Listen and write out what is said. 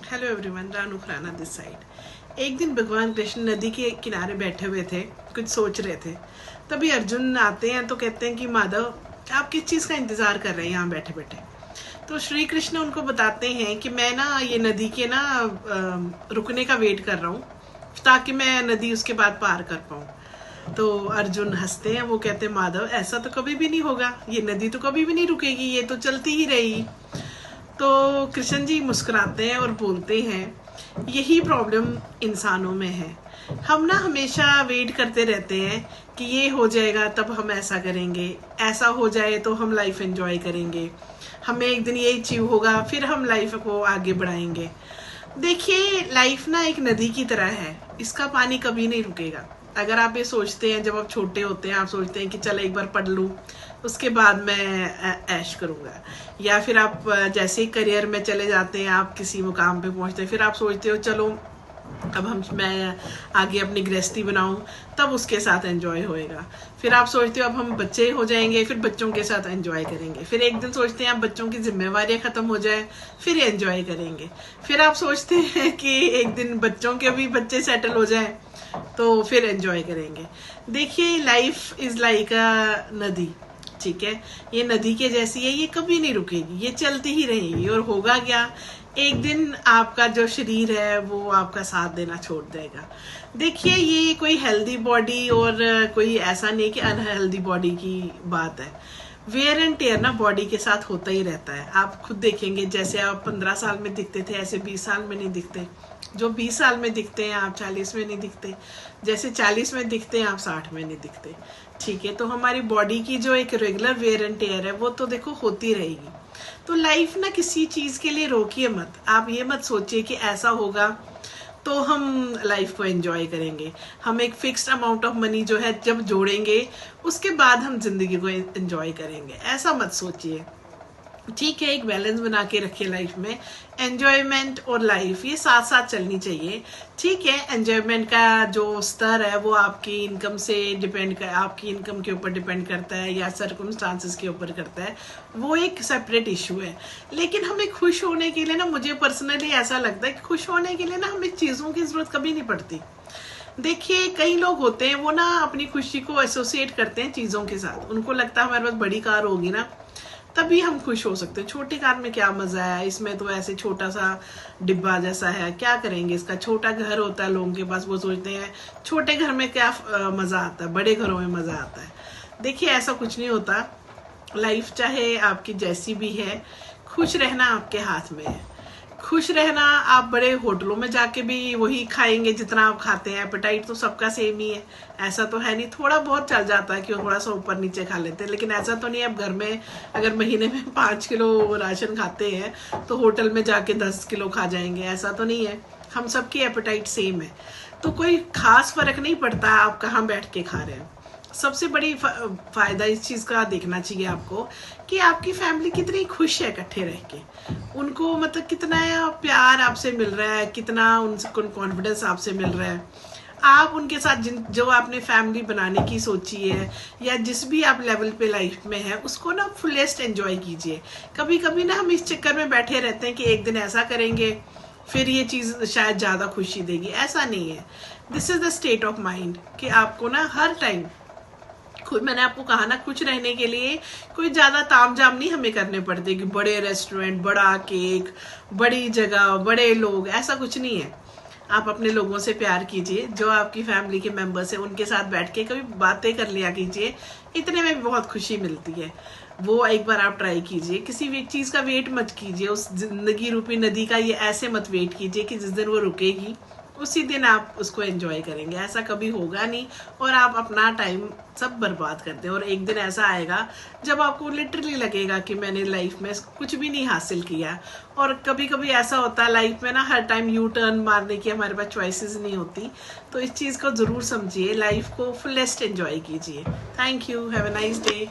Hello everyone, Ranu Khurana this side. एक दिन भगवान कृष्ण नदी के किनारे बैठे हुए थे, कुछ सोच रहे थे। तभी अर्जुन आते हैं तो कहते हैं कि माधव, आप किस चीज़ का इंतज़ार कर रहे हैं यहाँ बैठे बैठे। तो श्री कृष्ण उनको बताते हैं कि मैं ना ये नदी के ना रुकने का वेट कर रहा हूँ, ताकि मैं नदी उसके बाद पार कर पाऊँ। तो अर्जुन हंसते हैं, वो कहते हैं माधव, ऐसा तो कभी भी नहीं होगा, ये नदी तो कभी भी नहीं रुकेगी, ये तो चलती ही रहेगी। तो कृष्ण जी मुस्कुराते हैं और बोलते हैं, यही प्रॉब्लम इंसानों में है। हम ना हमेशा वेट करते रहते हैं कि ये हो जाएगा तब हम ऐसा करेंगे, ऐसा हो जाए तो हम लाइफ एंजॉय करेंगे, हमें एक दिन ये अचीव होगा, फिर हम लाइफ को आगे बढ़ाएंगे। देखिए, लाइफ ना एक नदी की तरह है, इसका पानी कभी नहीं रुकेगा। अगर आप ये सोचते हैं, जब आप छोटे होते हैं आप सोचते हैं कि चल एक बार पढ़ लूँ, उसके बाद मैं ऐश करूँगा, या फिर आप जैसे ही करियर में चले जाते हैं, आप किसी मुकाम पे पहुँचते हैं, फिर आप सोचते हो चलो अब मैं आगे अपनी गृहस्थी बनाऊं, तब उसके साथ एंजॉय होएगा। फिर आप सोचते हो अब हम बच्चे हो जाएंगे, फिर बच्चों के साथ एंजॉय करेंगे। फिर एक दिन सोचते हैं अब बच्चों की जिम्मेवारियां खत्म हो जाए, फिर एंजॉय करेंगे। फिर आप सोचते हैं कि एक दिन बच्चों के भी बच्चे सेटल हो जाए, तो फिर एंजॉय करेंगे। देखिए, लाइफ इज लाइक अ नदी, ठीक है, ये नदी के जैसी है, ये कभी नहीं रुकेगी, ये चलती ही रहेगी। और होगा क्या, एक दिन आपका जो शरीर है वो आपका साथ देना छोड़ देगा। देखिए, ये कोई हेल्दी बॉडी और कोई ऐसा नहीं कि अनहेल्दी बॉडी की बात है। वेयर एंड टेयर ना बॉडी के साथ होता ही रहता है। आप खुद देखेंगे, जैसे आप 15 साल में दिखते थे, ऐसे 20 साल में नहीं दिखते। जो 20 साल में दिखते हैं आप 40 में नहीं दिखते, जैसे 40 में दिखते हैं आप 60 में नहीं दिखते, ठीक है। तो हमारी बॉडी की जो एक रेगुलर वेयर एंड टेयर है वो तो देखो होती रहेगी। तो लाइफ ना किसी चीज के लिए रोकिए मत। आप ये मत सोचिए कि ऐसा होगा तो हम लाइफ को एंजॉय करेंगे। हम एक फिक्स्ड अमाउंट ऑफ मनी जो है जब जोड़ेंगे, उसके बाद हम जिंदगी को एंजॉय करेंगे, ऐसा मत सोचिए, ठीक है। एक बैलेंस बना के रखिए लाइफ में। एंजॉयमेंट और लाइफ ये साथ साथ चलनी चाहिए, ठीक है। एंजॉयमेंट का जो स्तर है वो आपकी इनकम से डिपेंड कर, आपकी इनकम के ऊपर डिपेंड करता है या सर्कमस्टांसेस के ऊपर करता है, वो एक सेपरेट इशू है। लेकिन हमें खुश होने के लिए ना, मुझे पर्सनली ऐसा लगता है कि खुश होने के लिए ना हमें चीज़ों की जरूरत कभी नहीं पड़ती। देखिए, कई लोग होते हैं वो ना अपनी खुशी को एसोसिएट करते हैं चीज़ों के साथ। उनको लगता है हमारे पास बड़ी कार होगी ना तभी हम खुश हो सकते हैं। छोटी कार में क्या मजा है, इसमें तो ऐसे छोटा सा डिब्बा जैसा है, क्या करेंगे इसका। छोटा घर होता है लोगों के पास, वो सोचते हैं छोटे घर में क्या मजा आता है, बड़े घरों में मजा आता है। देखिए, ऐसा कुछ नहीं होता। लाइफ चाहे आपकी जैसी भी है, खुश रहना आपके हाथ में है। खुश रहना, आप बड़े होटलों में जाके भी वही खाएंगे जितना आप खाते हैं, एपेटाइट तो सबका सेम ही है। ऐसा तो है नहीं, थोड़ा बहुत चल जाता है कि थोड़ा सा ऊपर नीचे खा लेते हैं, लेकिन ऐसा तो नहीं है आप घर में अगर महीने में 5 किलो राशन खाते हैं तो होटल में जाके 10 किलो खा जाएंगे, ऐसा तो नहीं है। हम सबकी एपेटाइट सेम है, तो कोई खास फर्क नहीं पड़ता आप कहाँ बैठ के खा रहे हैं। सबसे बड़ी फायदा इस चीज का देखना चाहिए आपको कि आपकी फैमिली कितनी खुश है इकट्ठे रह के, उनको मतलब कितना प्यार आपसे मिल रहा है, कितना उनको कॉन्फिडेंस आपसे मिल रहा है। आप उनके साथ जो आपने फैमिली बनाने की सोची है या जिस भी आप लेवल पे लाइफ में है, उसको ना फुलेस्ट एंजॉय कीजिए। कभी कभी ना हम इस चक्कर में बैठे रहते हैं कि एक दिन ऐसा करेंगे फिर ये चीज शायद ज्यादा खुशी देगी, ऐसा नहीं है। This is the state of mind कि आपको ना हर टाइम, मैंने आपको कहा ना, खुश रहने के लिए कोई ज्यादा तामझाम नहीं हमें करने पड़ते कि बड़े रेस्टोरेंट, बड़ा केक, बड़ी जगह, बड़े लोग, ऐसा कुछ नहीं है। आप अपने लोगों से प्यार कीजिए, जो आपकी फैमिली के मेंबर्स हैं उनके साथ बैठ के कभी बातें कर लिया कीजिए, इतने में भी बहुत खुशी मिलती है। वो एक बार आप ट्राई कीजिए। किसी भी चीज का वेट मत कीजिए, उस जिंदगी रूपी नदी का ये ऐसे मत वेट कीजिए कि जिस दिन वो रुकेगी उसी दिन आप उसको एंजॉय करेंगे, ऐसा कभी होगा नहीं। और आप अपना टाइम सब बर्बाद करते हैं, और एक दिन ऐसा आएगा जब आपको लिटरली लगेगा कि मैंने लाइफ में कुछ भी नहीं हासिल किया। और कभी कभी ऐसा होता है लाइफ में ना, हर टाइम यू टर्न मारने की हमारे पास चॉइसेस नहीं होती। तो इस चीज़ को ज़रूर समझिए, लाइफ को फुलेस्ट एंजॉय कीजिए। Thank you, have a nice day.